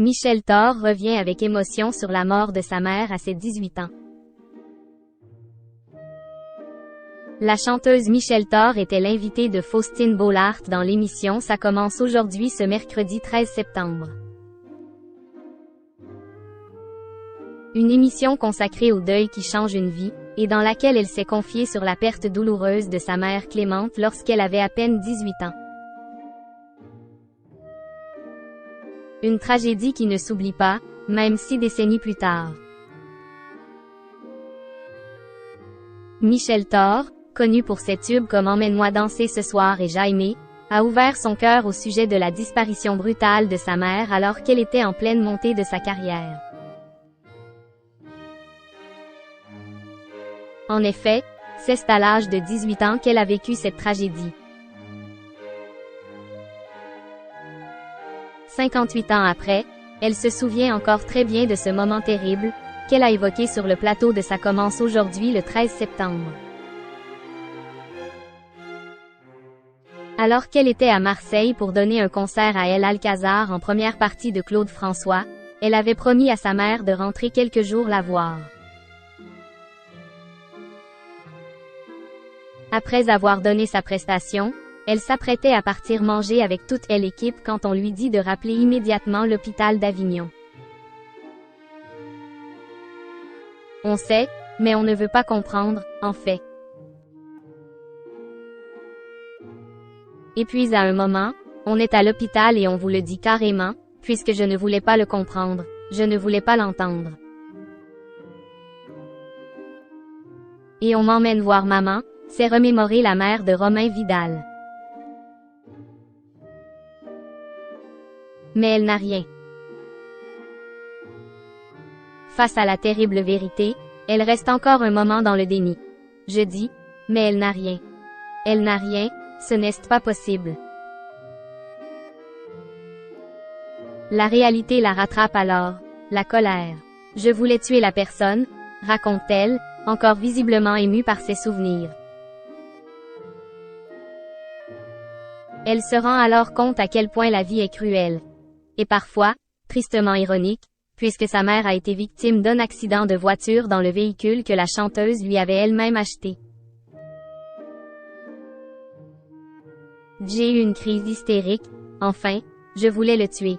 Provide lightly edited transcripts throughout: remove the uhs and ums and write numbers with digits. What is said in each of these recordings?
Michel Thor revient avec émotion sur la mort de sa mère à ses 18 ans. La chanteuse Michel Thor était l'invitée de Faustine Bollaert dans l'émission Ça commence aujourd'hui ce mercredi 13 septembre. Une émission consacrée au deuil qui change une vie, et dans laquelle elle s'est confiée sur la perte douloureuse de sa mère Clémente lorsqu'elle avait à peine 18 ans. Une tragédie qui ne s'oublie pas, même 6 décennies plus tard. Michel Thor, connu pour ses tubes comme Emmène-moi danser ce soir et Jaime, a ouvert son cœur au sujet de la disparition brutale de sa mère alors qu'elle était en pleine montée de sa carrière. En effet, c'est à l'âge de 18 ans qu'elle a vécu cette tragédie. 58 ans après, elle se souvient encore très bien de ce moment terrible, qu'elle a évoqué sur le plateau de Ça commence aujourd'hui le 13 septembre. Alors qu'elle était à Marseille pour donner un concert à El Alcazar en première partie de Claude François, elle avait promis à sa mère de rentrer quelques jours la voir. Après avoir donné sa prestation, elle s'apprêtait à partir manger avec toute l'équipe quand on lui dit de rappeler immédiatement l'hôpital d'Avignon. On sait, mais on ne veut pas comprendre, en fait. Et puis à un moment, on est à l'hôpital et on vous le dit carrément, puisque je ne voulais pas le comprendre, je ne voulais pas l'entendre. Et on m'emmène voir maman, c'est remémorer la mère de Romain Vidal. Mais elle n'a rien. Face à la terrible vérité, elle reste encore un moment dans le déni. Je dis, mais elle n'a rien. Elle n'a rien, ce n'est pas possible. La réalité la rattrape alors, la colère. Je voulais tuer la personne, raconte-t-elle, encore visiblement émue par ses souvenirs. Elle se rend alors compte à quel point la vie est cruelle. Et parfois, tristement ironique, puisque sa mère a été victime d'un accident de voiture dans le véhicule que la chanteuse lui avait elle-même acheté. J'ai eu une crise hystérique, enfin, je voulais le tuer.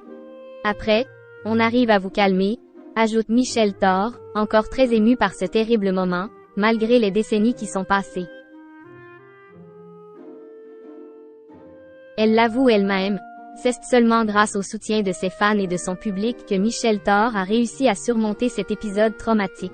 Après, on arrive à vous calmer, ajoute Michel Thor, encore très émue par ce terrible moment, malgré les décennies qui sont passées. Elle l'avoue elle-même, c'est seulement grâce au soutien de ses fans et de son public que Michel Thor a réussi à surmonter cet épisode traumatique.